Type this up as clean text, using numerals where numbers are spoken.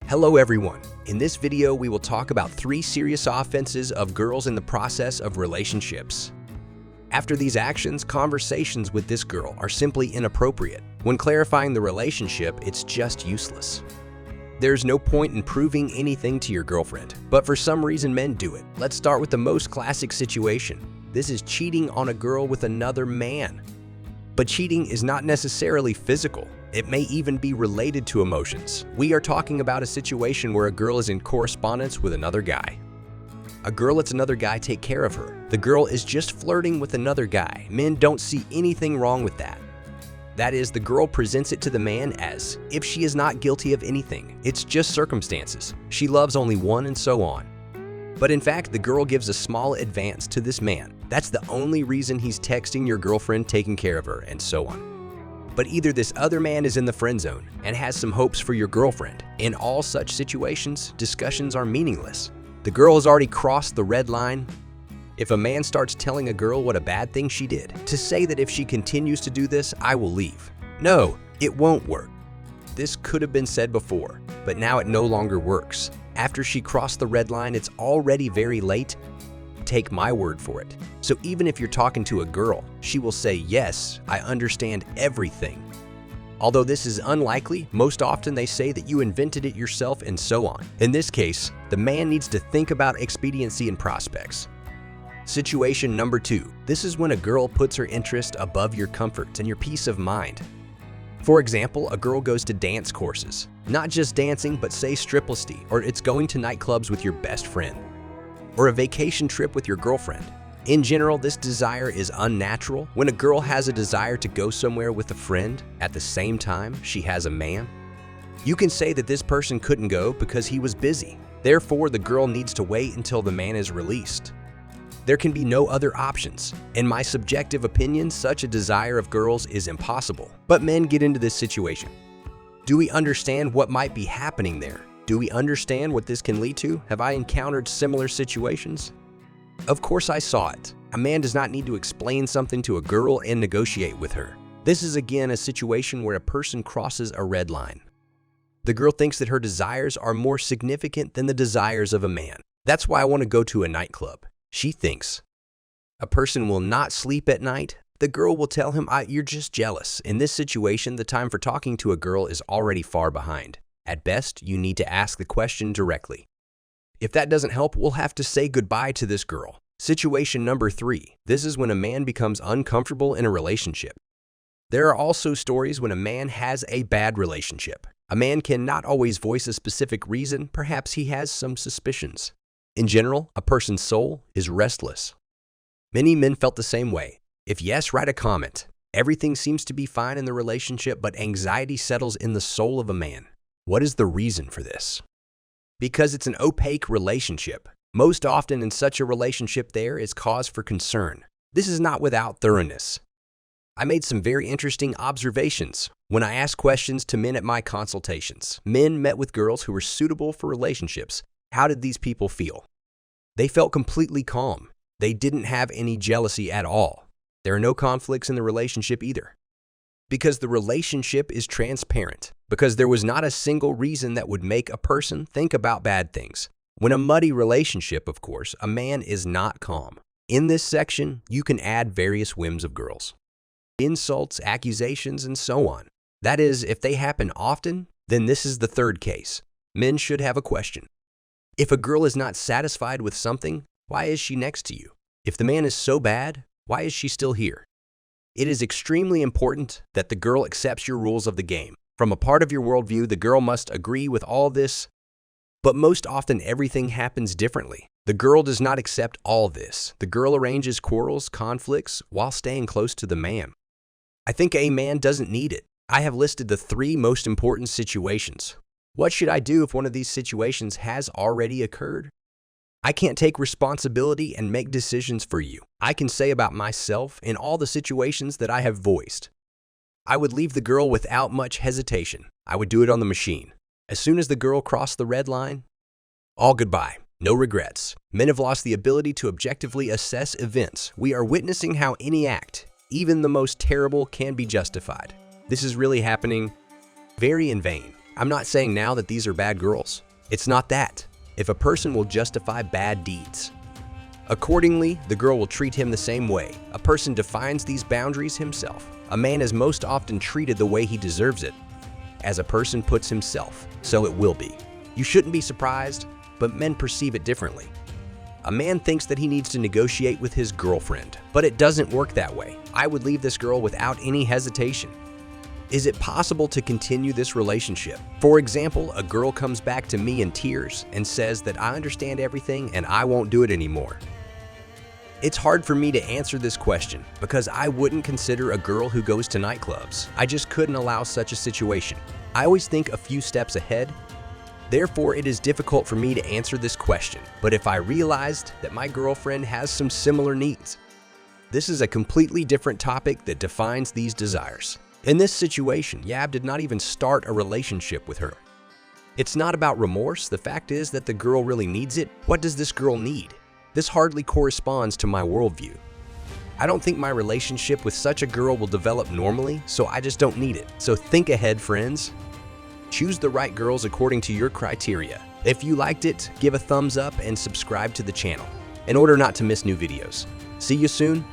Hello everyone. In this video, we will talk about 3 serious offenses of girls in the process of relationships. After these actions, conversations with this girl are simply inappropriate. When clarifying the relationship, it's just useless. There's no point in proving anything to your girlfriend, but for some reason men do it. Let's start with the most classic situation. This is cheating on a girl with another man. But cheating is not necessarily physical. It may even be related to emotions. We are talking about a situation where a girl is in correspondence with another guy. A girl lets another guy take care of her. The girl is just flirting with another guy. Men don't see anything wrong with that. That is, the girl presents it to the man as if she is not guilty of anything. It's just circumstances. She loves only one and so on. But in fact, the girl gives a small advance to this man. That's the only reason he's texting your girlfriend, taking care of her, and so on. But either this other man is in the friend zone and has some hopes for your girlfriend. In all such situations, discussions are meaningless. The girl has already crossed the red line. If a man starts telling a girl what a bad thing she did, to say that if she continues to do this, I will leave. No, it won't work. This could have been said before, but now it no longer works. After she crossed the red line, it's already very late. Take my word for it. So even if you're talking to a girl, she will say, yes, I understand everything. Although this is unlikely, most often they say that you invented it yourself and so on. In this case, the man needs to think about expediency and prospects. Situation number 2. This is when a girl puts her interest above your comfort and your peace of mind. For example, a girl goes to dance courses. Not just dancing, but say striplisty, or it's going to nightclubs with your best friend. Or a vacation trip with your girlfriend. In general, this desire is unnatural. When a girl has a desire to go somewhere with a friend, at the same time she has a man, you can say that this person couldn't go because he was busy. Therefore, the girl needs to wait until the man is released. There can be no other options. In my subjective opinion, such a desire of girls is impossible. But men get into this situation. Do we understand what might be happening there? Do we understand what this can lead to? Have I encountered similar situations? Of course I saw it. A man does not need to explain something to a girl and negotiate with her. This is again a situation where a person crosses a red line. The girl thinks that her desires are more significant than the desires of a man. That's why I want to go to a nightclub. She thinks a person will not sleep at night. The girl will tell him, you're just jealous. In this situation, the time for talking to a girl is already far behind. At best, you need to ask the question directly. If that doesn't help, we'll have to say goodbye to this girl. Situation number 3. This is when a man becomes uncomfortable in a relationship. There are also stories when a man has a bad relationship. A man cannot always voice a specific reason. Perhaps he has some suspicions. In general, a person's soul is restless. Many men felt the same way. If yes, write a comment. Everything seems to be fine in the relationship, but anxiety settles in the soul of a man. What is the reason for this? Because it's an opaque relationship. Most often in such a relationship there is cause for concern. This is not without thoroughness. I made some very interesting observations when I asked questions to men at my consultations. Men met with girls who were suitable for relationships. How did these people feel? They felt completely calm. They didn't have any jealousy at all. There are no conflicts in the relationship either. Because the relationship is transparent. Because there was not a single reason that would make a person think about bad things. When a muddy relationship, of course, a man is not calm. In this section, you can add various whims of girls. Insults, accusations, and so on. That is, if they happen often, then this is the third case. Men should have a question. If a girl is not satisfied with something, why is she next to you? If the man is so bad, why is she still here? It is extremely important that the girl accepts your rules of the game. From a part of your worldview, the girl must agree with all this, but most often everything happens differently. The girl does not accept all this. The girl arranges quarrels, conflicts, while staying close to the man. I think a man doesn't need it. I have listed the 3 most important situations. What should I do if one of these situations has already occurred? I can't take responsibility and make decisions for you. I can say about myself in all the situations that I have voiced. I would leave the girl without much hesitation. I would do it on the machine. As soon as the girl crossed the red line, all goodbye, no regrets. Men have lost the ability to objectively assess events. We are witnessing how any act, even the most terrible, can be justified. This is really happening very in vain. I'm not saying now that these are bad girls. It's not that. If a person will justify bad deeds, accordingly, the girl will treat him the same way. A person defines these boundaries himself. A man is most often treated the way he deserves it. As a person puts himself, so it will be. You shouldn't be surprised, but men perceive it differently. A man thinks that he needs to negotiate with his girlfriend, but it doesn't work that way. I would leave this girl without any hesitation. Is it possible to continue this relationship? For example, a girl comes back to me in tears and says that I understand everything and I won't do it anymore. It's hard for me to answer this question because I wouldn't consider a girl who goes to nightclubs. I just couldn't allow such a situation. I always think a few steps ahead. Therefore, it is difficult for me to answer this question. But if I realized that my girlfriend has some similar needs, this is a completely different topic that defines these desires. In this situation, Yab did not even start a relationship with her. It's not about remorse. The fact is that the girl really needs it. What does this girl need? This hardly corresponds to my worldview. I don't think my relationship with such a girl will develop normally, so I just don't need it. So think ahead, friends. Choose the right girls according to your criteria. If you liked it, give a thumbs up and subscribe to the channel in order not to miss new videos. See you soon.